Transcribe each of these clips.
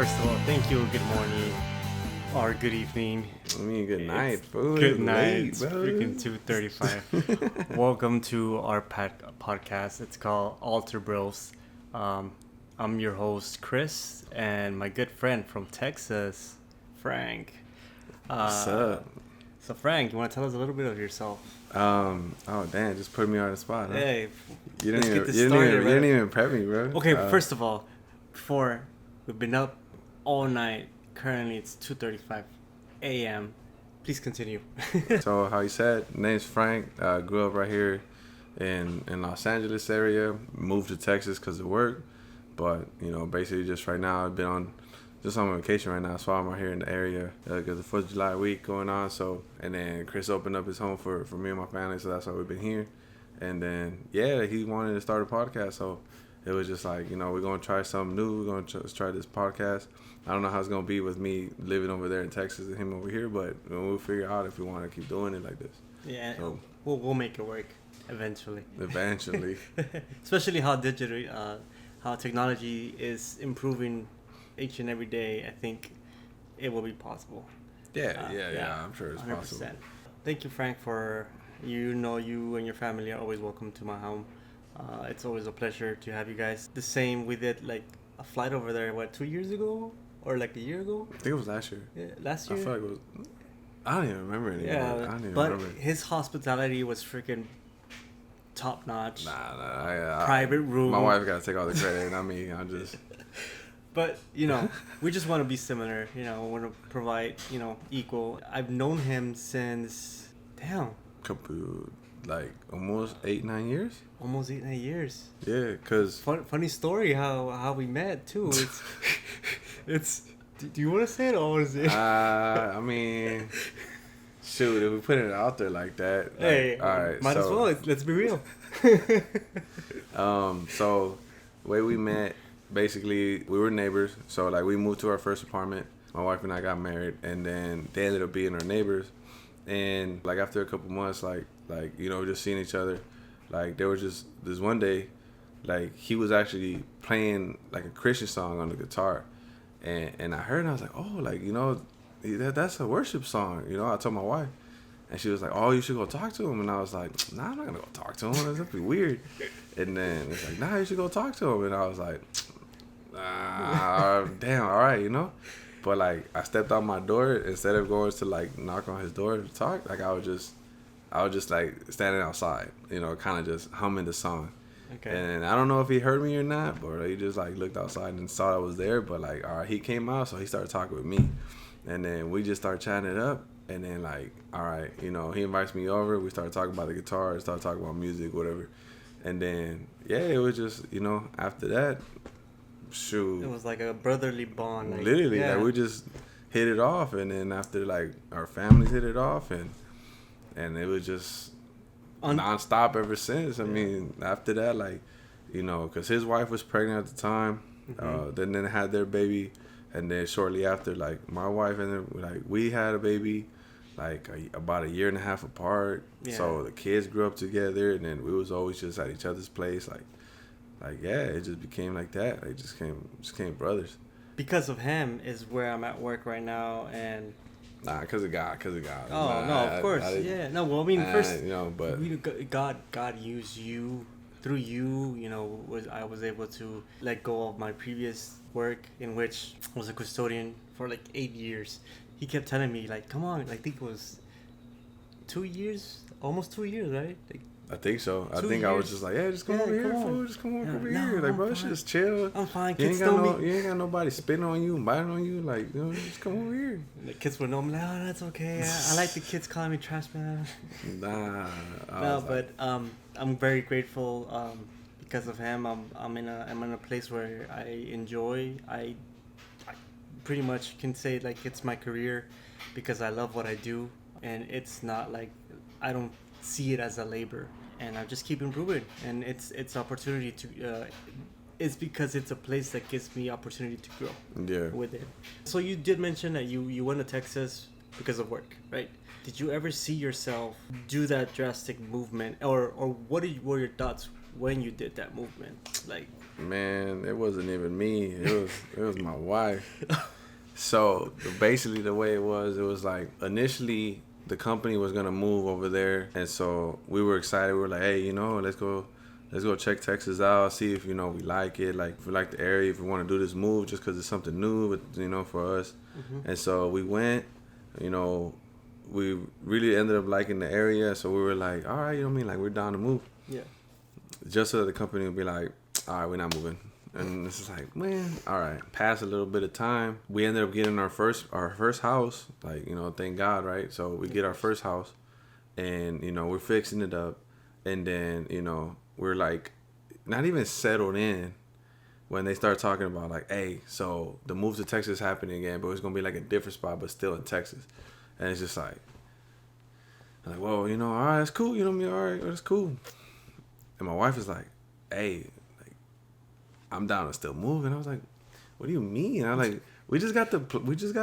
First of all, thank you. Good morning or good evening. I mean, good night, fool. Good night. Late, It's bro. freaking 2:35. Welcome to our podcast. It's called Alter Bros. I'm your host, Chris, and my good friend from Texas, Frank. What's up? So, Frank, you want to tell us a little bit of yourself? Oh damn, just put me on the spot, huh? Hey, you let's didn't get this even, started, you didn't even prep me, bro. Okay, first of all, before we've been up all night. Currently, it's 2:35 a.m. Please continue. So, how you said, name's Frank. Grew up right here in Los Angeles area. Moved to Texas because of work, but basically just right now I've been on vacation right now, so I'm right here in the area because the 4th of July week going on. So, and then Chris opened up his home for me and my family, so that's why we've been here. And then he wanted to start a podcast, so it was just like, we're gonna try something new. We're gonna try this podcast. I don't know how it's gonna be with me living over there in Texas and him over here, but we'll figure out if we want to keep doing it like this. Yeah, so, we'll make it work eventually. Eventually. Especially how technology is improving each and every day. I think it will be possible. Yeah. I'm sure it's 100%. Possible. Thank you, Frank, for you and your family are always welcome to my home. It's always a pleasure to have you guys. The same, we did like a flight over there, 2 years ago? Or like a year ago? I think it was last year. Yeah, last year? I feel like it was... I don't even remember anymore. Yeah, I don't even but remember. his hospitality was freaking top notch. Nah. Private room. My wife got to take all the credit, not me. I'm just... But, we just want to be similar. We want to provide, equal. I've known him since... Damn. Like almost 8-9 years. Almost 8-9 years. Yeah, cause funny story how we met too. It's. Do you want to say it or is it? I mean, shoot, if we put it out there like that, hey, all right, might as well. Let's be real. So the way we met, basically, we were neighbors. So like we moved to our first apartment. My wife and I got married, and then they ended up being our neighbors. And like after a couple months, like just seeing each other, like there was just this one day, like he was actually playing like a Christian song on the guitar, and I heard and I was like, oh, like that's a worship song, I told my wife, and she was like, oh, you should go talk to him, and I was like, nah, I'm not gonna go talk to him, that's gonna be weird, and then it's like, nah, you should go talk to him, and I was like, damn, all right, But like I stepped out my door, instead of going to like knock on his door to talk, like I was just like standing outside, kind of just humming the song. Okay. And I don't know if he heard me or not, but he just like looked outside and saw I was there. But like, all right, he came out, so he started talking with me, and then we just started chatting it up. And then like, all right, he invites me over. We started talking about the guitar, started talking about music, whatever. And then it was just after that. Shoot. It was like a brotherly bond. Like, literally, like we just hit it off, and then after like our families hit it off, and it was just nonstop ever since. I mean, after that, like, because his wife was pregnant at the time, then they had their baby, and then shortly after, like my wife and then like we had a baby, like about a year and a half apart. Yeah. So the kids grew up together, and then we was always just at each other's place, like it just became like that. It just came brothers. Because of him is where I'm at work right now, and because of God. Oh no, of course, yeah. No, well, I mean, first, but God used you through you. I was able to let go of my previous work, in which I was a custodian for like 8 years. He kept telling me like, come on, I think it was 2 years, almost 2 years, right? Like, I think so. I think I was just like, just come over here, fool. Just come over here. Like, bro, just chill. I'm fine. You ain't got nobody spitting on you and biting on you. Like, just come over here. The kids would know. I'm like, oh, that's okay. I like the kids calling me trash man. Nah. I'm very grateful because of him. I'm in a place where I enjoy. I pretty much can say like it's my career because I love what I do, and it's not like I don't see it as a labor. And I just keep improving, and it's opportunity to. It's because it's a place that gives me opportunity to grow. With it. So you did mention that you went to Texas because of work, right? Did you ever see yourself do that drastic movement, or what were your thoughts when you did that movement? Like, Man, it wasn't even me. It was my wife. So basically, the way it was like initially the company was gonna move over there, and so we were excited. We were like, hey, let's go check Texas out, see if we like it, like if we like the area, if we want to do this move, just because it's something new, for us. And so we went. You know, we really ended up liking the area, so we were like, all right, like we're down to move. yeah, Just so the company would be like, all right, we're not moving. And it's like, man, all right. Pass a little bit of time. We ended up getting our first house. Like, thank God, right? So we get our first house, and we're fixing it up, and then we're like, not even settled in when they start talking about like, hey, so the move to Texas happening again, but it's gonna be like a different spot, but still in Texas, and it's just like, well, all right, that's cool. All right, that's cool. And my wife is like, hey, I'm down to still move. And I was like, what do you mean? I'm like, we just got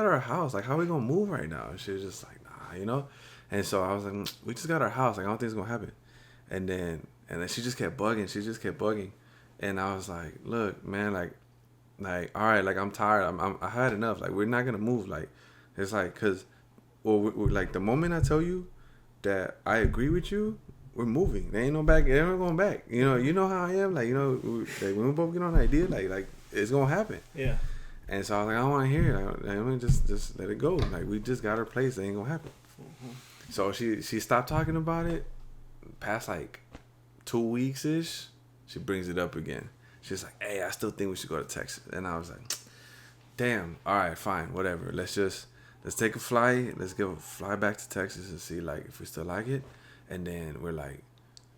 our house. Like, how are we gonna move right now? And she was just like, nah. And so I was like, we just got our house. Like, I don't think it's gonna happen. And then she just kept bugging. And I was like, look, man, like, all right, like I'm tired. I had enough. Like, we're not gonna move. Like, it's like, cause, well, we're like the moment I tell you that I agree with you, we're moving. There ain't no back. They're not going back. You know how I am. Like, when we both get on an idea, like it's gonna happen. yeah. And so I was like, I don't want to hear it. I mean, just let it go. Like, we just got our place. It ain't gonna happen. So she stopped talking about it. Past like 2 weeks ish, she brings it up again. She's like, hey, I still think we should go to Texas. And I was like, damn. All right, fine, whatever. Let's take a flight. Let's fly back to Texas and see like if we still like it. And then we're like,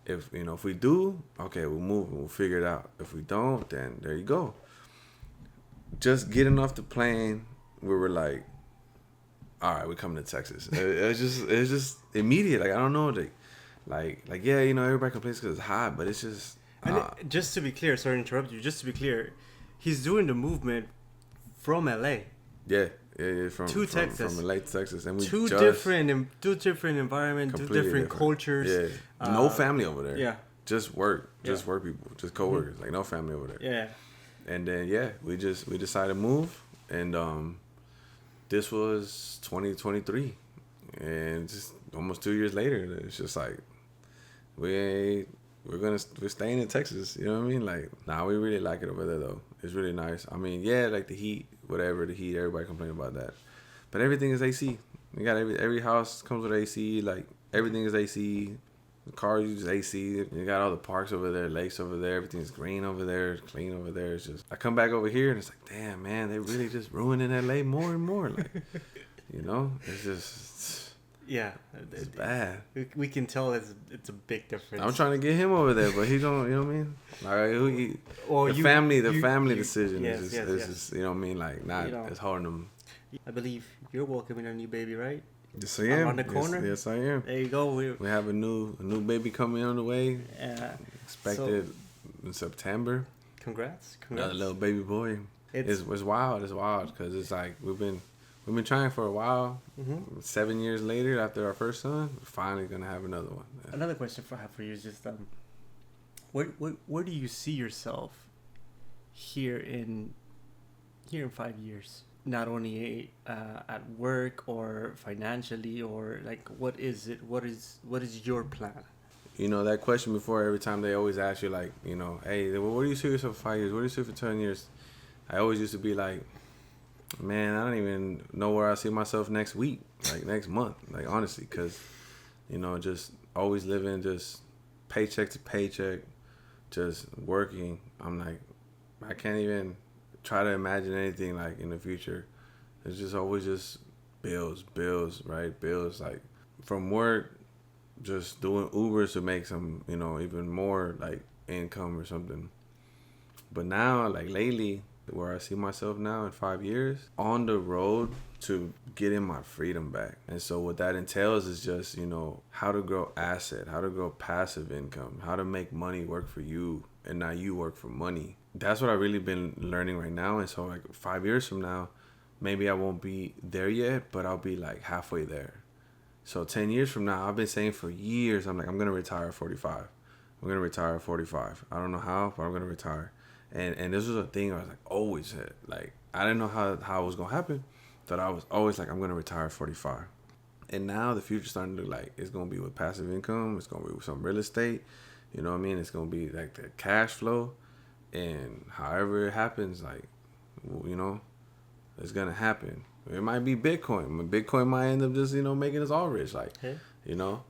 if we do, okay, we'll move and we'll figure it out. If we don't, then there you go. Just getting off the plane, we were like, all right, we're coming to Texas. It's just immediate. Like, I don't know, like yeah, everybody complains because it's hot, but it's just. Just to be clear, sorry to interrupt you. Just to be clear, he's doing the movement from LA. Yeah, from Texas, from LA to Texas, and we two different environments, two different cultures. Yeah, no family over there. Yeah, just work people, just coworkers. Like, no family over there. Yeah, and then we decided to move, and this was 2023, and just almost 2 years later, it's just like we're staying in Texas. You know what I mean? Like, we really like it over there though. It's really nice. I mean, yeah, like the heat, everybody complain about that, but everything is AC. We got every house comes with AC. Like, everything is AC. The cars use AC. You got all the parks over there, lakes over there. Everything's green over there, clean over there. It's just, I come back over here and it's like, damn, man, they really just ruining LA more and more. Like, it's just. Yeah, it's bad. We can tell it's a big difference. I'm trying to get him over there, but he don't. You know what I mean? Like, the family decision is just, you know what I mean? Like, not it's holding them. I believe you're welcoming a new baby, right? Yes, I am. Around the corner. Yes, I am. There you go. We have a new baby coming on the way. Yeah. Expected in September. Congrats. Another little baby boy. It's wild. It's wild because it's like we've been trying for a while. 7 years later, after our first son, we're finally gonna have another one. Yeah. Another question I have for you is just where do you see yourself here in 5 years? Not only at work or financially, or like, what is it? What is your plan? That question before, every time they always ask you, like, hey, where do you see yourself for 5 years? Where do you see for 10 years? I always used to be like, man, I don't even know where I see myself next week, like next month, like, honestly, because, just always living just paycheck to paycheck, just working. I'm like, I can't even try to imagine anything like in the future. It's just always just bills, right? Bills, like, from work, just doing Ubers to make some, even more like income or something. But now, like, lately, where I see myself now in 5 years, on the road to getting my freedom back. And so what that entails is just, how to grow asset, how to grow passive income, how to make money work for you and not you work for money. That's what I've really been learning right now. And so, like, 5 years from now, maybe I won't be there yet, but I'll be like halfway there. So 10 years from now, I've been saying for years, I'm like, I'm going to retire at 45. I'm gonna retire at 45. I don't know how, but I'm gonna retire. And this was a thing I was like always said. Like I didn't know how it was gonna happen, but I was always like I'm gonna retire at 45. And now the future's starting to look like it's gonna be with passive income. It's gonna be with some real estate. You know what I mean? It's gonna be like the cash flow, and however it happens, like you know, it's gonna happen. It might be Bitcoin. Bitcoin might end up just making us all rich. Like Okay.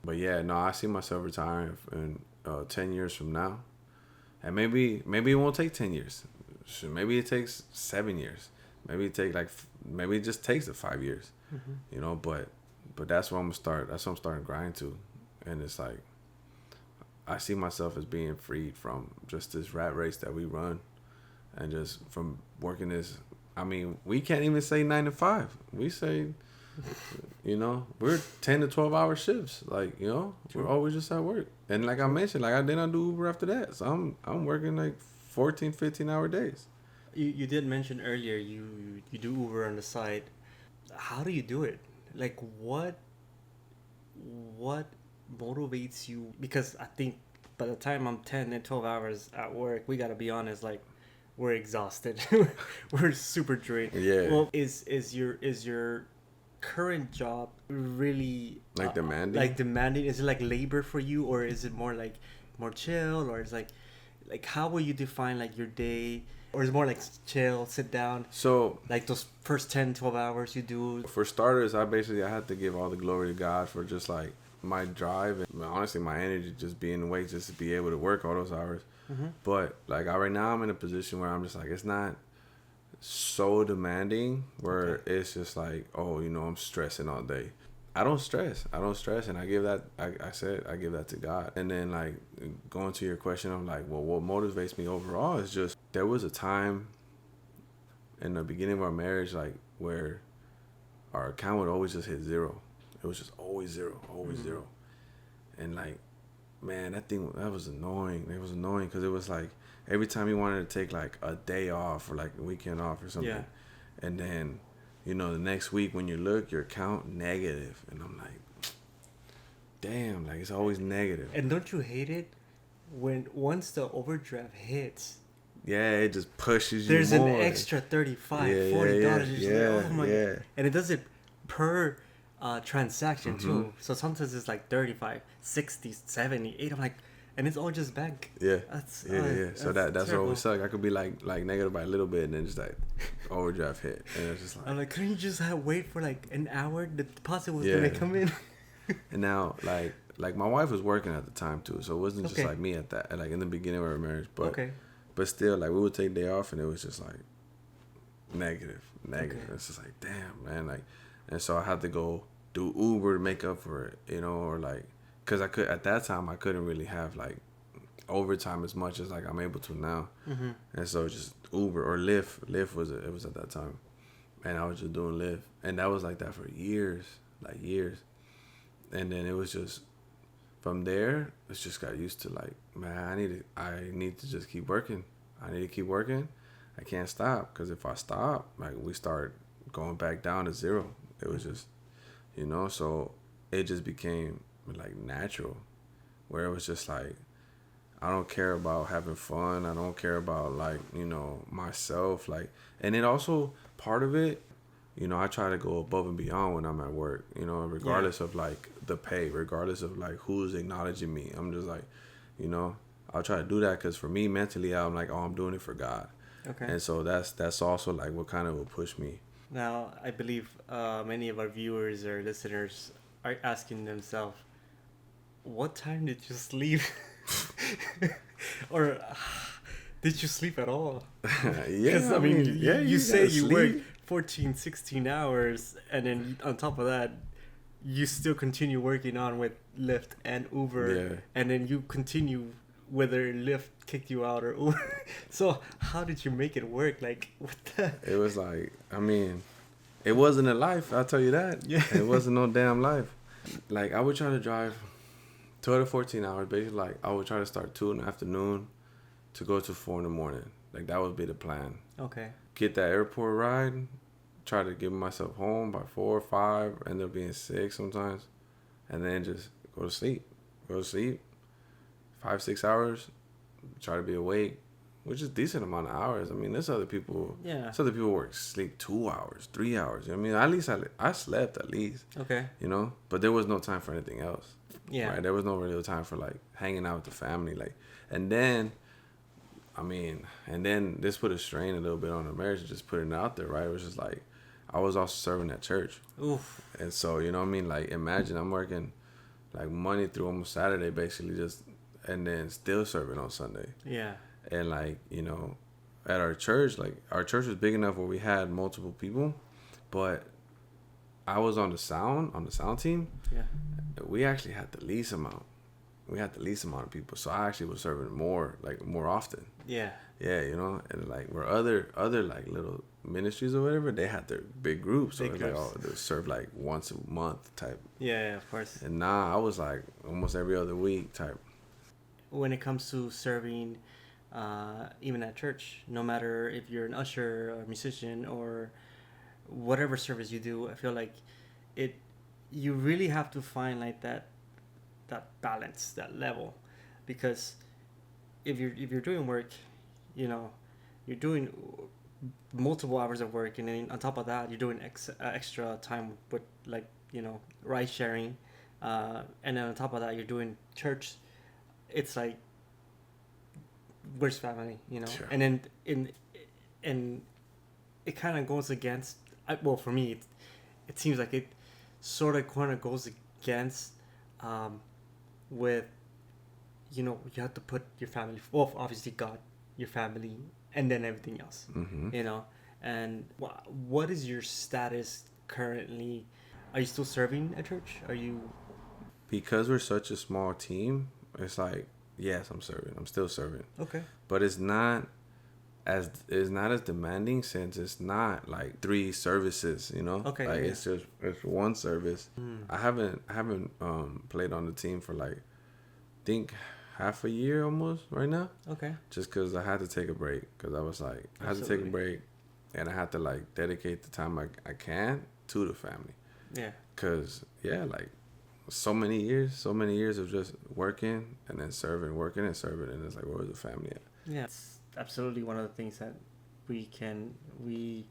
But yeah, no, I see myself retiring in 10 years from now, and maybe it won't take 10 years. Maybe it takes 7 years. Maybe maybe it just takes the 5 years. Mm-hmm. But that's where I'm gonna start. That's what I'm starting to grind to, and it's like I see myself as being freed from just this rat race that we run, and just from working this. I mean, we can't even say 9 to 5. We say, we're 10 to 12 hour shifts. Like, we're always just at work. And like I mentioned, like I didn't do Uber after that. So I'm working like 14, 15 hour days. You did mention earlier you do Uber on the side. How do you do it? Like what motivates you? Because I think by the time I'm 10 and 12 hours at work, we gotta be honest, like we're exhausted. We're super drained. Yeah. Well, is your current job really Like demanding? Like demanding? Is it like labor for you, or is it more like more chill, or is like how will you define like your day, or is it more like chill, sit down? So Like those first 10, 12 hours you do. for starters, I had to give all the glory to God for just like my drive and honestly my energy just being awake just to be able to work all those hours. Mm-hmm. But like right now I'm in a position where I'm just like it's not so demanding where it's just like I'm stressing all day. I don't stress, and I give that I give that to God. And then like going to your question of like, well, what motivates me overall is just there was a time in the beginning of our marriage like where our account would always just hit zero. It was just always zero, always zero. And like, man, that was annoying. It was annoying because it was like every time you wanted to take like a day off or like a weekend off or something, and then the next week when you look, your account negative, and I'm like, damn, like it's always negative. And don't you hate it when once the overdraft hits? Yeah, it just pushes you. There's more. an extra $35, $40. Yeah. And it does it per transaction too. So sometimes it's like 35, 60, 70, 80. I'm like, and it's all just bank. Yeah. That's So that's what always suck. I could be like negative by a little bit, and then just like overdraft hit, and it's just like I'm like, couldn't you just wait for like an hour? The deposit was gonna come in. And now like my wife was working at the time too, so it wasn't just like me at that like in the beginning of our marriage, but still like we would take day off, and it was just like negative. It's just like damn, man, like, and so I had to go do Uber to make up for it, or like. Because at that time I couldn't really have like overtime as much as like I'm able to now, and so just Uber or Lyft. Lyft was at that time, and I was just doing Lyft, and that was like that for years, and then it was just from there. It's just got used to like, man, I need to just keep working. I need to keep working. I can't stop because if I stop, like we start going back down to zero. It was just, so it just became like natural, where it was just like I don't care about having fun. I don't care about like myself, like, and then also part of it, I try to go above and beyond when I'm at work, regardless of like the pay, regardless of like who's acknowledging me. I'm just like, I'll try to do that because for me mentally I'm like, I'm doing it for God. Okay. And so that's also like what kind of will push me. Now I believe many of our viewers or listeners are asking themselves, what time did you sleep? Or did you sleep at all? Yeah, I mean, you say you sleep. work 14, 16 hours, and then on top of that, you still continue working on with Lyft and Uber, and then you continue whether Lyft kicked you out or Uber. So how did you make it work? Like, what the? It was like, I mean, it wasn't a life, I'll tell you that. Yeah. It wasn't no damn life. Like, I would try to drive 12 to 14 hours, basically. Like, I would try to start 2 in the afternoon to go to 4 in the morning. Like, that would be the plan. Okay. Get that airport ride, try to get myself home by 4 or 5, end up being 6 sometimes, and then just go to sleep. 5-6 hours. Try to be awake, which is decent amount of hours. I mean, there's other people. Yeah. There's other people sleep 2 hours, 3 hours. You know what I mean, at least I slept at least. Okay. You know, but there was no time for anything else. Yeah. Right. There was no real time for like hanging out with the family. Like, and then, I mean, and then this put a strain a little bit on the marriage. Just putting it out there, right? It was just like I was also serving at church. Oof. And so, you know what I mean? Like, imagine I'm working like Monday through almost Saturday, basically, and then still serving on Sunday. Yeah. And like, you know, at our church, like our church was big enough where we had multiple people, but I was on the sound team. Yeah. We actually had the least amount. We had the least amount of people. So I actually was serving more often. Yeah. Yeah, you know, and like where other like little ministries or whatever, they had their big groups. So like, oh, they serve like once a month type. Yeah, of course. And I was like almost every other week type. When it comes to serving, even at church, no matter if you're an usher or a musician or whatever service you do, I feel like you really have to find like that balance, that level, because if you're doing work, you know, you're doing multiple hours of work, and then on top of that, you're doing extra time with, like, you know, ride sharing, and then on top of that, you're doing church. It's like, where's family, you know? Sure. And then and it kind of goes against. Well, for me, it seems like it sort of kind of goes against, with, you know, you have to put your family. Well, obviously God, your family, and then everything else. Mm-hmm. You know. And what is your status currently? Are you still serving at church? Are you? Because we're such a small team, it's like, yes, I'm serving. I'm still serving. Okay. But it's not as demanding, since it's not like 3 services, you know? Okay. Like, yeah. it's one service. I haven't played on the team for like, I think half a year almost right now. Okay. Just because I had to take a break, because I was like, I had to take a break, and I had to like dedicate the time I can to the family. Yeah. Because like so many years of just working and then serving, working and serving, and it's like, where's the family at? Yeah, it's absolutely one of the things that we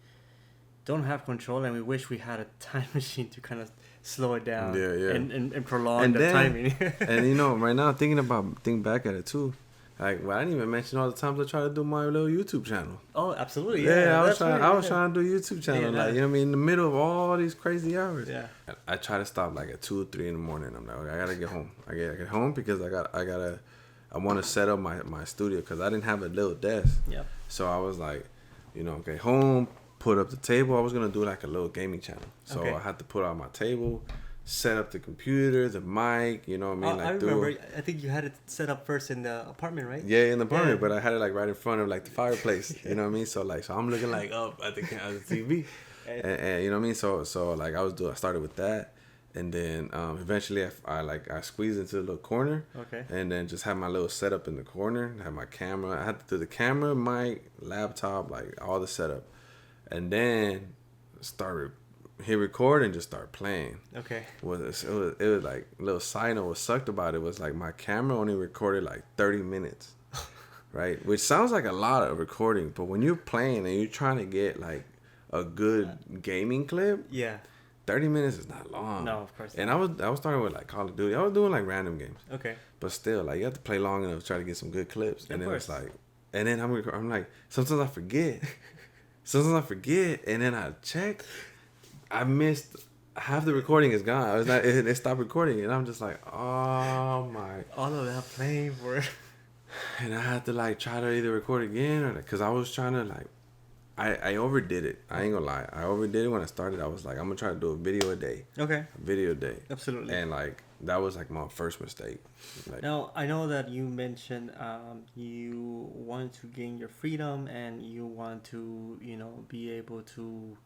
don't have control, and we wish we had a time machine to kind of slow it down. Yeah. And prolong the timing. And you know, right now thinking back at it too, like, well, I didn't even mention all the times I tried to do my little YouTube channel. Oh, absolutely. Yeah, I was trying to do a YouTube channel, like, you know what I mean, in the middle of all these crazy hours. Yeah. I try to stop like at 2 or 3 in the morning. I'm like, okay, I gotta get home. I gotta get home because I want to set up my studio, because I didn't have a little desk. Yeah. So I was like, you know, okay, home, put up the table. I was gonna do like a little gaming channel. So I had to put out my table, set up the computer, the mic, you know what I mean? Like, I remember. I think you had it set up first in the apartment, right? Yeah, in the apartment, but I had it like right in front of like the fireplace. You know what I mean? So I'm looking like up at the TV, and you know what I mean? So like I started with that, and then eventually I squeezed into the little corner. Okay. And then just had my little setup in the corner. I had my camera. I had to do the camera, mic, laptop, like all the setup, and then hit record and just start playing. Okay. It was like, a little side note. What sucked about it was like my camera only recorded like 30 minutes, right? Which sounds like a lot of recording, but when you're playing and you're trying to get like a good gaming clip, 30 minutes is not long. No, of course not. And I was starting with like Call of Duty. I was doing like random games. Okay. But still, like, you have to play long enough to try to get some good clips. And then it's like, and then I'm like, sometimes I forget. And then I check. I missed half the recording is gone. It stopped recording, and I'm just like, oh my! All of that playing for it. And I had to like try to either record again, or because I was trying to like, I overdid it. I ain't gonna lie, I overdid it when I started. I was like, I'm gonna try to do a video a day. Okay. A video a day. Absolutely. And like that was like my first mistake. Like, now I know that you mentioned you want to gain your freedom, and you want to, you know, be able to.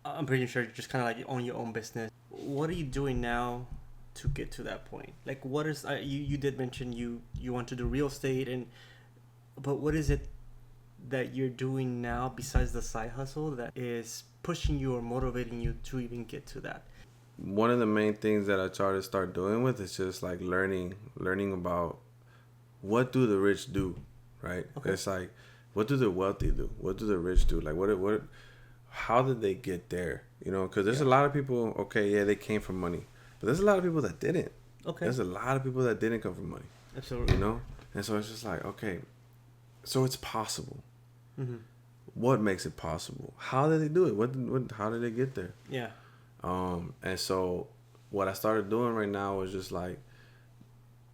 I'm pretty sure just kind of like own your own business. What are you doing now to get to that point? Like, what is you did mention you want to do real estate, but what is it that you're doing now besides the side hustle that is pushing you or motivating you to even get to that? One of the main things that I try to start doing with is just like learning about what do the rich do, right? Okay. It's like, what do the wealthy do? What do the rich do? Like, what how did they get there? You know, because there's a lot of people. Okay, yeah, they came from money, but there's a lot of people that didn't. Okay. There's a lot of people that didn't come from money. Absolutely. You know, and so it's just like, okay, so it's possible. Mm-hmm. What makes it possible? How did they do it? What? How did they get there? Yeah. And so what I started doing right now was just like,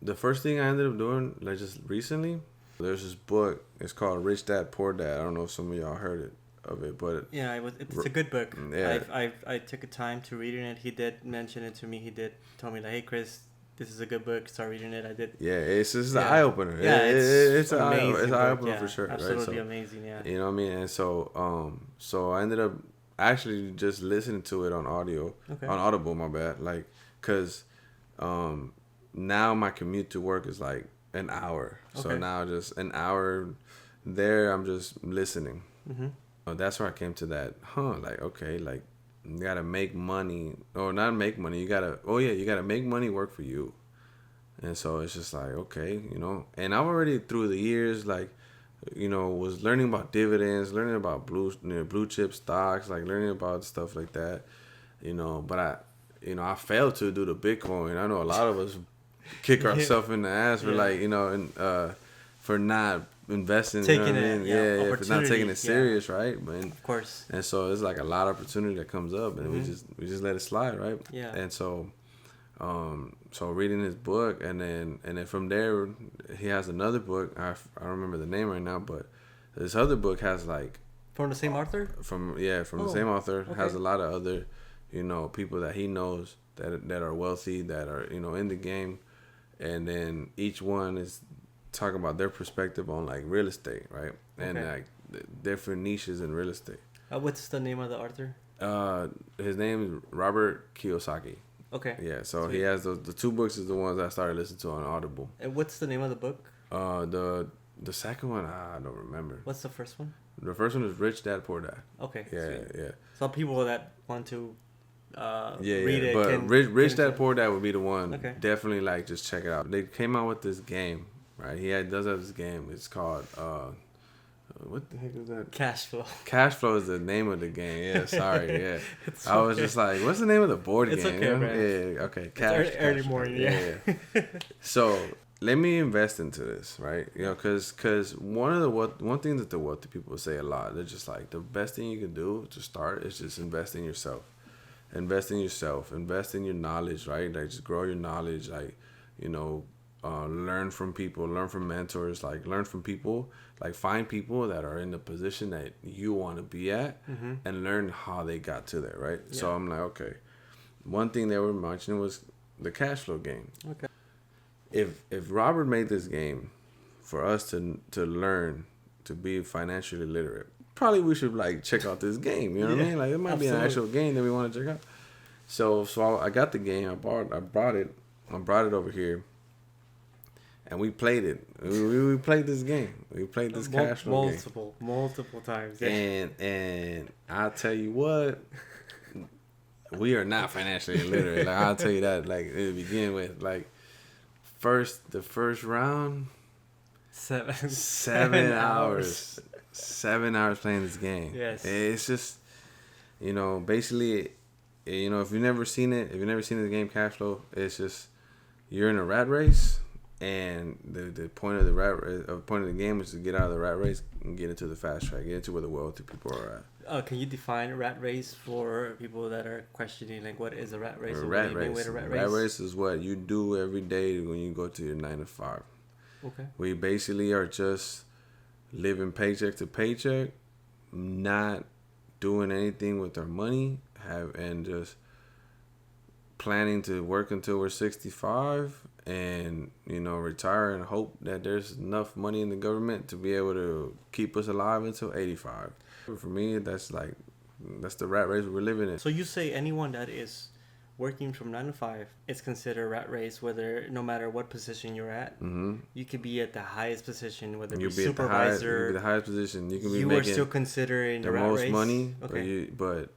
the first thing I ended up doing, like just recently, there's this book. It's called Rich Dad Poor Dad. I don't know if some of y'all heard of it, but Yeah, it's a good book. Yeah. I took a time to reading it. He did mention it to me. He did tell me like, hey Chris, this is a good book. Start reading it. I did. Yeah, it's just an eye opener. Yeah, it's an amazing eye book, opener yeah. for sure. Absolutely right? So, amazing. Yeah. you know what I mean? And so I ended up actually just listening to it on audio, on Audible. My bad, like, cause now my commute to work is like an hour. So now just an hour there, I'm just listening. Mm-hmm. That's where I came to that. Like, okay, like, you gotta make money, or not make money. You gotta make money work for you. And so it's just like, okay, you know. And I've already through the years, like, you know, was learning about dividends, learning about blue chip stocks, like learning about stuff like that, you know. But I failed to do the Bitcoin. I know a lot of us kick ourselves in the ass for like, you know, and for not investing, taking you know what I mean? Yeah, for not taking it serious, right? But of course. And so it's like a lot of opportunity that comes up, and we just let it slide, right? Yeah. And so, so reading his book, and then from there, he has another book. I don't remember the name right now, but this other book has like from the same author. From the same author, has a lot of other, you know, people that he knows that are wealthy, that are, you know, in the game, and then each one is talking about their perspective on like real estate, right? And like different niches in real estate. What's the name of the author? His name is Robert Kiyosaki. Okay. Yeah, so Sweet. he has the two books is the ones I started listening to on Audible. And what's the name of the book? The second one I don't remember. What's the first one? The first one is Rich Dad Poor Dad. Okay. Yeah, sweet. yeah. Some people that want to read it. But Rich Dad Poor Dad would be the one. Okay. Definitely, like, just check it out. They came out with this game, right? Does have this game. It's called what the heck is that? Cash Flow. Cash Flow is the name of the game. Yeah, sorry. Yeah, I was just like, what's the name of the board game? Okay, man. Yeah, okay. It's early morning. Yeah. So let me invest into this, right? You know, because one thing that the wealthy people say a lot, they're just like, the best thing you can do to start is just invest in yourself. Invest in yourself. Invest in your knowledge, right? Like, just grow your knowledge. Like, you know, learn from people. Learn from mentors. Like, learn from people. Like, find people that are in the position that you want to be at, and learn how they got to there, right? Yeah. So I'm like, okay. One thing they were mentioning was the cash flow game. Okay. If Robert made this game for us to learn to be financially literate, probably we should like check out this game. You know what I mean? Like, it might be an actual game that we want to check out. So I got the game. I brought it over here, and we played it. We played this game. We played this cash flow game multiple times. Yeah. And I'll tell you what, we are not financially illiterate. Like, I'll tell you that. Like, to begin with, like, the first round, 7 hours. 7 hours playing this game. Yes. It's just, you know, basically, you know, if you've never seen the game Cash Flow, it's just, you're in a rat race, and the point of the game is to get out of the rat race and get into the fast track, get into where the wealthy people are at. Can you define rat race for people that are questioning, like, what is a rat race? Rat race is what you do every day when you go to your 9 to 5. Okay. We basically are just living paycheck to paycheck, not doing anything with our money, and just planning to work until we're 65 and, you know, retire and hope that there's enough money in the government to be able to keep us alive until 85. For me, that's the rat race we're living in. So you say anyone that is working from 9 to 5 is considered a rat race, no matter what position you're at. Mm-hmm. You could be at the highest position, whether it be supervisor. You be the highest position. You can be making. You are still considering the rat most race? money. Okay. But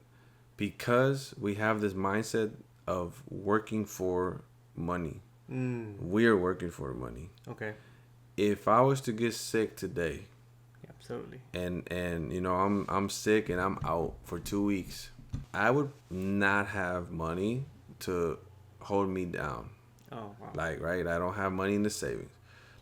because we have this mindset of working for money, we are working for money. Okay. if I was to get sick today, Absolutely. and you know I'm sick and I'm out for 2 weeks, I would not have money to hold me down. Oh wow. Like, right, I don't have money in the savings.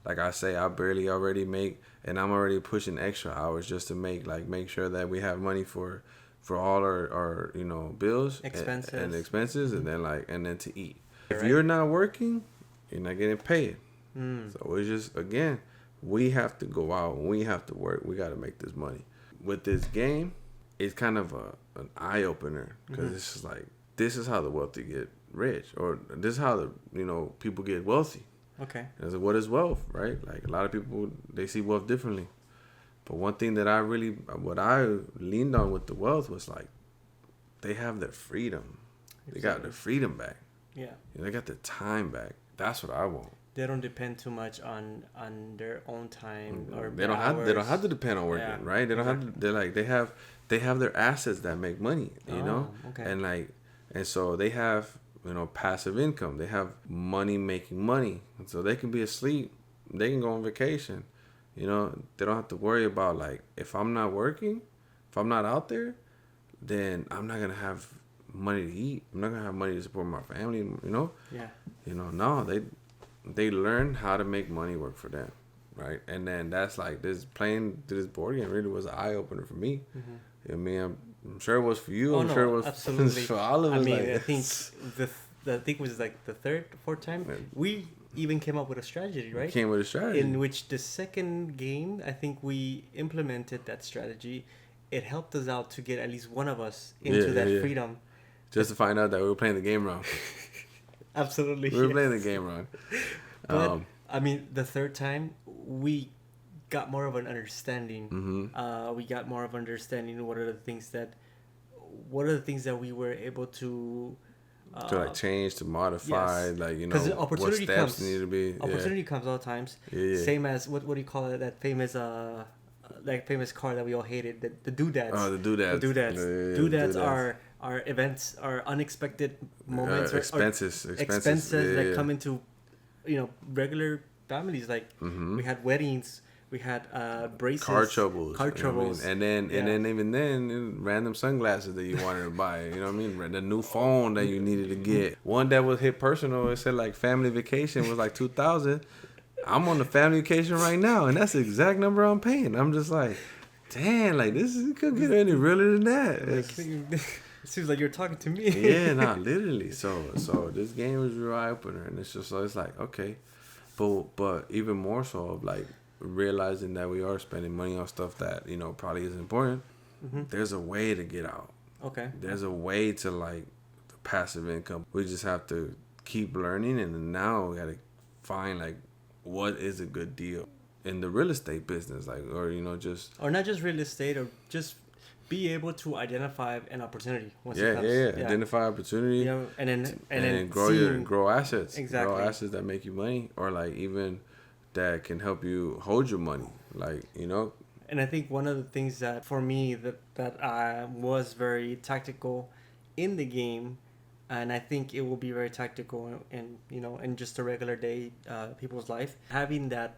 Like I say, I barely already make, and I'm already pushing extra hours just to make sure that we have money for all our bills Expenses. and expenses, and then to eat. If Right. you're not working, you're not getting paid. Mm. So it's just, again, we have to go out and we have to work. We got to make this money. With this game, it's kind of an eye opener, because it's just like, this is how the wealthy get rich, or this is how the people get wealthy. Okay. And so what is wealth, right? Like, a lot of people, they see wealth differently. But one thing that what I leaned on with the wealth was like, they have their freedom. They got their freedom back. Yeah. They got their time back. That's what I want. They don't depend too much on their own time or They don't have to depend on working, right? They don't have to. They have their assets that make money, Okay. And so they have passive income. They have money making money, and so they can be asleep. They can go on vacation. They don't have to worry about, like, if I'm not working, if I'm not out there, then I'm not gonna have money to eat. I'm not gonna have money to support my family. Yeah. No, they learn how to make money work for them, right? And then that's like, playing this board game really was an eye opener for me. I mean, I'm sure it was for you. I'm sure it was absolutely for all of us. I mean, like, I think I think it was like the third, fourth time we even came up with a strategy, right? Came with a strategy in which the second game, I think we implemented that strategy. It helped us out to get at least one of us into that freedom. Just to find out that we were playing the game wrong. Absolutely. We were playing the game wrong. But, I mean, the third time, we got more of an understanding. We got more of an understanding. What are the things that we were able to change, to modify, because what steps need to be. Opportunity comes all the times. Same as what do you call it? That famous car that we all hated, the doodads. Oh, the doodads. The doodads. Yeah, Doodads are events, are unexpected moments, expenses that come into regular families. Like we had weddings, we had braces, car troubles, and then even then, random sunglasses that you wanted to buy. You know what I mean? The new phone that you needed to get. One that was hit personal. It said like family vacation was like $2,000. I'm on the family vacation right now, and that's the exact number I'm paying. I'm just like, damn, like this couldn't get any realer than that. It seems like you're talking to me. Yeah, literally. So this game was real eye opener, and it's like, okay, but even more so of like realizing that we are spending money on stuff that probably isn't important. There's a way to get out. Okay. There's a way to like the passive income. We just have to keep learning, and now we gotta find like what is a good deal in the real estate business, like, or or not just real estate, or just be able to identify an opportunity once it comes. Identify opportunity, and then grow assets. Exactly. Grow assets that make you money, or like even that can help you hold your money, like. And I think one of the things that for me that I was very tactical in the game, and I think it will be very tactical in just a regular day people's life, having that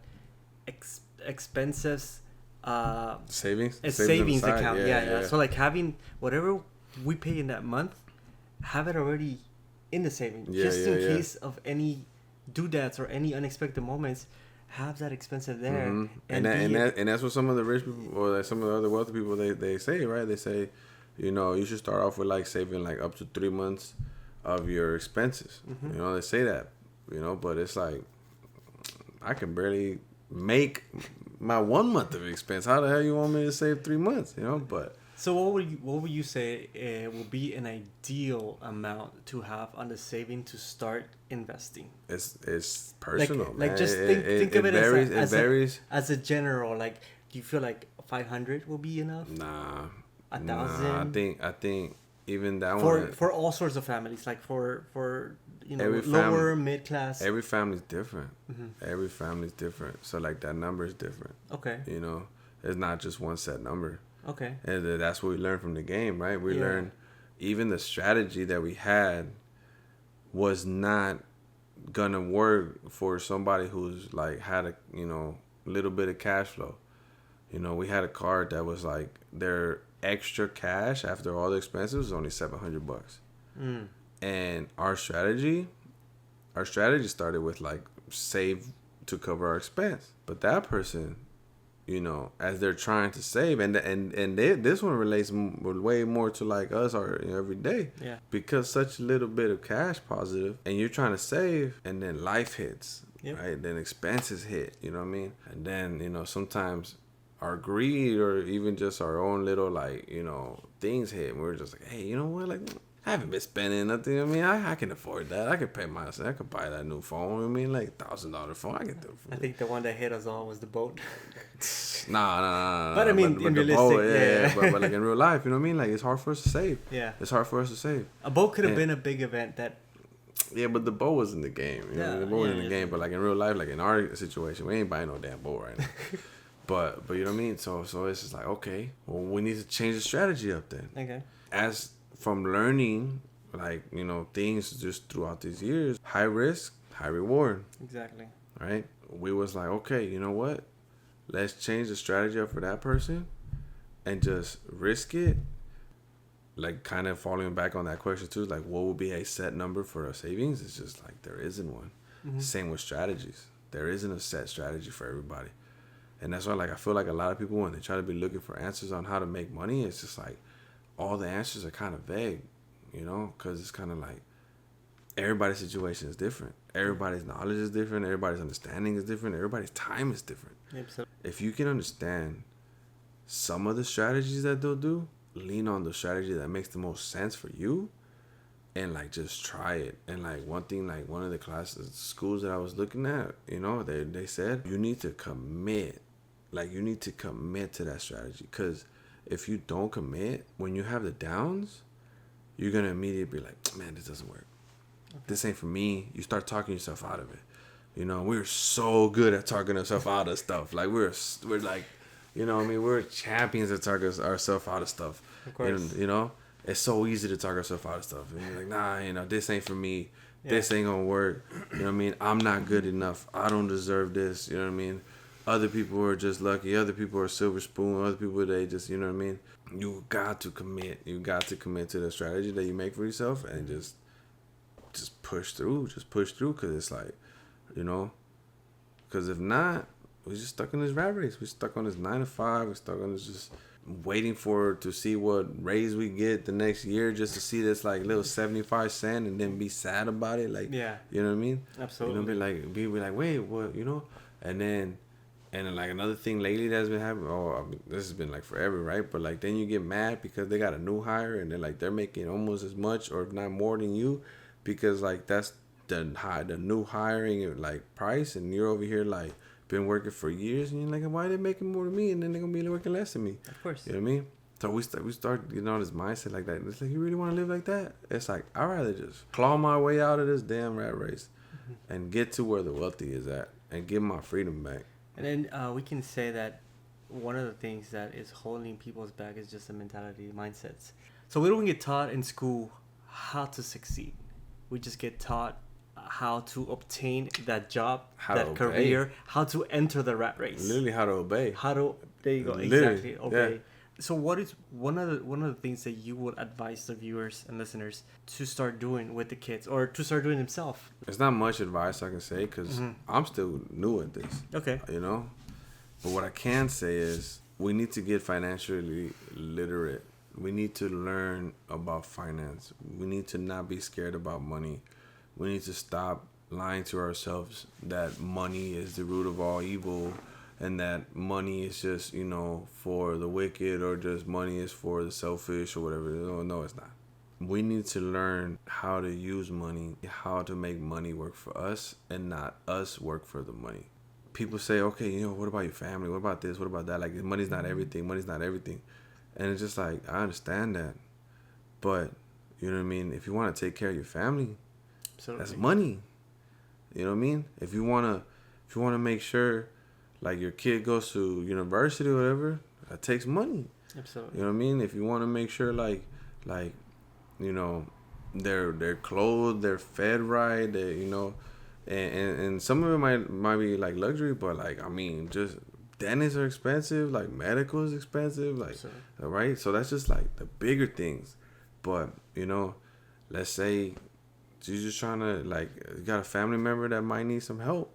expenses savings account. Yeah. So like having whatever we pay in that month, have it already in the savings, just in case of any doodads or any unexpected moments. Have that expensive there, and that's what some of the rich people or like some of the other wealthy people they say, right? They say, you should start off with like saving like up to 3 months of your expenses. They say that, but it's like, I can barely make my 1 month of expense. How the hell you want me to save 3 months? But so what would you say will be an ideal amount to have on the saving to start investing? It's personal. Like just think of it varies as a general. Like, do you feel like 500 will be enough? Nah, 1,000. I think even that for all sorts of families, like for lower mid class. Every family's different. Every family's different. So like that number is different. Okay. It's not just one set number. Okay. And that's what we learned from the game, right? We learned even the strategy that we had was not gonna work for somebody who's like had little bit of cash flow. You know, we had a card that was like their extra cash after all the expenses was only $700. Mm. And our strategy started with like save to cover our expense. But that person, you know, as they're trying to save, this one relates way more to like us or every day. Yeah. Because such a little bit of cash positive, and you're trying to save, and then life hits, Yep. right? Then expenses hit, you know what I mean? And then, you know, sometimes our greed or even just our own little like, you know, things hit, and we're just like, hey, you know what, like, I haven't been spending nothing. I mean, I can afford that. I can pay myself. I could buy that new phone. I mean, like $1,000 phone. I can do it. I think the one that hit us all was the boat. Nah. But I mean, in realistic, yeah. But like in real life, you know what I mean? Like, it's hard for us to save. Yeah. It's hard for us to save. A boat could have been a big event that. Yeah, but the boat was in the game. You know? The boat was in the game. But like in real life, like in our situation, we ain't buying no damn boat right now. but you know what I mean? So it's just like, okay, well, we need to change the strategy up then. Okay. As from learning, like, you know, things just throughout these years, high risk, high reward. Exactly. Right? We was like, okay, you know what? Let's change the strategy up for that person and just risk it. Like, kind of following back on that question too, like, what would be a set number for a savings? It's just like, there isn't one. Mm-hmm. Same with strategies. There isn't a set strategy for everybody. And that's why, like, I feel like a lot of people, when they try to be looking for answers on how to make money, it's just like, all the answers are kind of vague, you know, because it's kind of like everybody's situation is different. Everybody's knowledge is different. Everybody's understanding is different. Everybody's time is different. Yep, so. If you can understand some of the strategies that they'll do, lean on the strategy that makes the most sense for you and like just try it. And like one thing, like one of the classes, schools that I was looking at, you know, they said you need to commit. Like you need to commit to that strategy, because if you don't commit, when you have the downs, you're going to immediately be like, man, this doesn't work. Okay. This ain't for me. You start talking yourself out of it. You know, we're so good at talking ourselves out of stuff. Like we're like, you know what I mean? We're champions at talking ourselves out of stuff. Of course. And, you know, it's so easy to talk ourselves out of stuff. And you're like, nah, you know, this ain't for me. Yeah. This ain't going to work. You know what I mean? I'm not good enough. I don't deserve this. You know what I mean? Other people are just lucky. Other people are silver spoon. Other people, they just, you know what I mean? You got to commit. You got to commit to the strategy that you make for yourself and just push through. Just push through, because it's like, you know, because if not, we're just stuck in this rat race. We're stuck on this 9 to 5. We're stuck on this just waiting to see what raise we get the next year, just to see this like little 75 cent and then be sad about it. Like, yeah, you know what I mean? Absolutely. You know, be like, wait, what, you know? And then like another thing lately that's been happening, I mean, this has been like forever, right? But like then you get mad because they got a new hire and they're making almost as much or if not more than you, because like that's the new hiring like price, and you're over here like been working for years and you're like, why are they making more than me and then they're gonna be working less than me? Of course. You know what I mean? So we start getting on this mindset like that. It's like, you really want to live like that? It's like, I'd rather just claw my way out of this damn rat race and get to where the wealthy is at and get my freedom back. And then we can say that one of the things that is holding people's back is just the mentality, mindsets. So we don't get taught in school how to succeed. We just get taught how to obtain that job, that career, how to enter the rat race. Literally how to obey. There you go. Literally, exactly. Obey. Yeah. So what is one of the things that you would advise the viewers and listeners to start doing with the kids, or to start doing themselves? It's not much advice I can say, because I'm still new at this. Okay. You know? But what I can say is we need to get financially literate. We need to learn about finance. We need to not be scared about money. We need to stop lying to ourselves that money is the root of all evil, and that money is just, you know, for the wicked, or just money is for the selfish or whatever. No, it's not. We need to learn how to use money, how to make money work for us and not us work for the money. People say, okay, you know, what about your family? What about this? What about that? Like, money's not everything. Money's not everything. And it's just like, I understand that. But, you know what I mean? If you want to take care of your family, absolutely, that's money. You know what I mean? If you want to make sure, like, your kid goes to university or whatever, that takes money. Absolutely. You know what I mean? If you want to make sure, like, you know, they're clothed, they're fed right, they, you know, And some of it might be like luxury, but like I mean, just dentists are expensive, like medical is expensive, like right. So that's just like the bigger things. But you know, let's say you're just trying to like you got a family member that might need some help.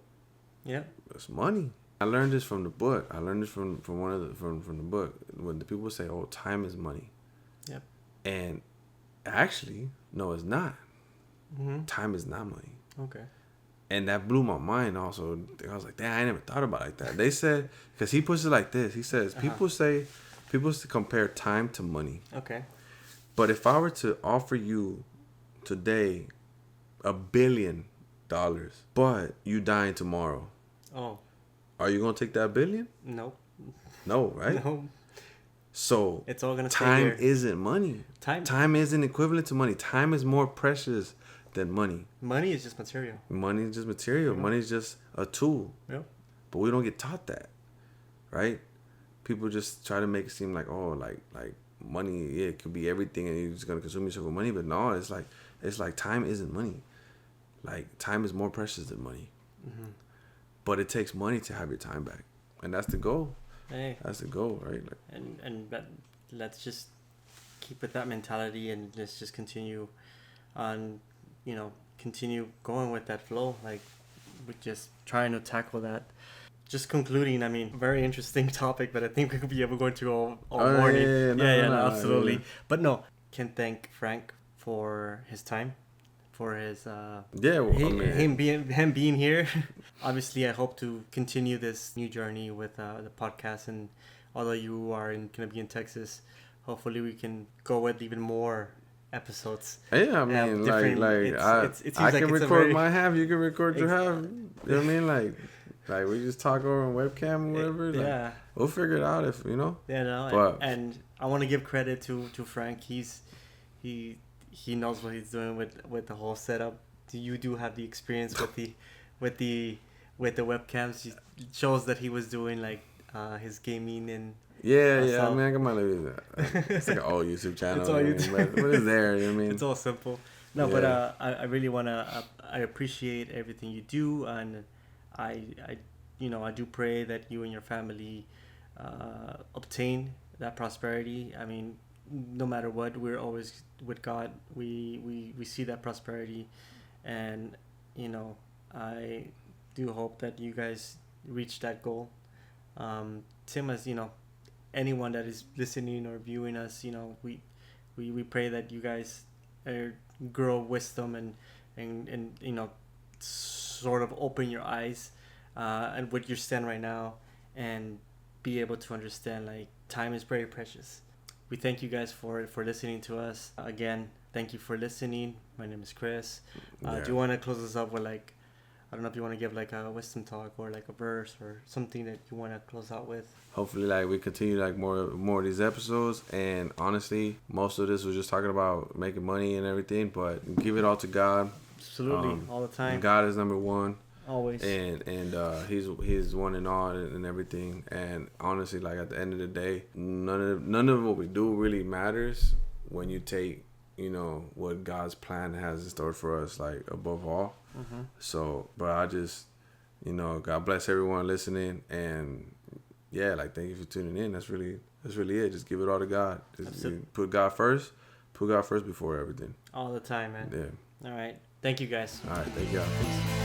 Yeah, it's money. I learned this from the book. I learned this from one of the from the book when the people say, "Oh, time is money." Yep. And actually, no, it's not. Mm-hmm. Time is not money. Okay. And that blew my mind also. I was like, damn, I never thought about it like that. They said, because he puts it like this. He says, people compare time to money. Okay. But if I were to offer you today $1 billion, but you dying tomorrow. Oh. Are you going to take that $1 billion? Nope. No, right? No. So it's all gonna time isn't money. Time isn't equivalent to money. Time is more precious than money. Money is just material. Money is just material. Yeah. Money is just a tool. Yep. But we don't get taught that, right? People just try to make it seem like, oh, like money, yeah, it could be everything, and you're just gonna consume yourself with money. But no, it's like time isn't money. Like time is more precious than money. Mm-hmm. But it takes money to have your time back, and that's the goal. Hey. That's the goal, right? Like, and let's just keep with that mentality, and let's just continue on. Continue going with that flow. Like, we're just trying to tackle that. Just concluding, I mean, very interesting topic, but I think we could be able to go into all morning. No, absolutely. Yeah. But no, can thank Frank for his time, for his him being here. Obviously, I hope to continue this new journey with the podcast, and although you are gonna be in Texas, hopefully we can go with even more episodes. Yeah, I mean, I can record my half, you can record your half. You know what I mean? Like we just talk over on webcam or whatever. Like, we'll figure it out if you know. Yeah, no. And I want to give credit to Frank. He knows what he's doing with the whole setup. You do have the experience with the webcams. It shows that he was doing like his gaming and. Yeah. I mean, I got my it's like an old YouTube channel. It's all YouTube. But it's there. You know what I mean? It's all simple. No, but I really wanna. I appreciate everything you do, and I do pray that you and your family obtain that prosperity. I mean, no matter what, we're always with God. We see that prosperity, and I do hope that you guys reach that goal. Tim, as anyone that is listening or viewing us, we pray that you guys grow wisdom and sort of open your eyes and what you stand right now, and be able to understand like time is very precious. We thank you guys for listening to us. Again, thank you for listening. My name is Chris. Do you want to close us up with like, I don't know if you want to give like a wisdom talk or like a verse or something that you want to close out with? Hopefully, like we continue like more of these episodes. And honestly, most of this was just talking about making money and everything. But give it all to God. Absolutely, all the time. God is number one. Always. And he's one and all and everything. And honestly, like at the end of the day, none of what we do really matters when you take what God's plan has in store for us, like above all. Mm-hmm. So, but I just, God bless everyone listening, and like thank you for tuning in. That's really it. Just give it all to God. Just put God first. Put God first before everything. All the time, man. Yeah. All right. Thank you, guys. All right. Thank y'all. Peace.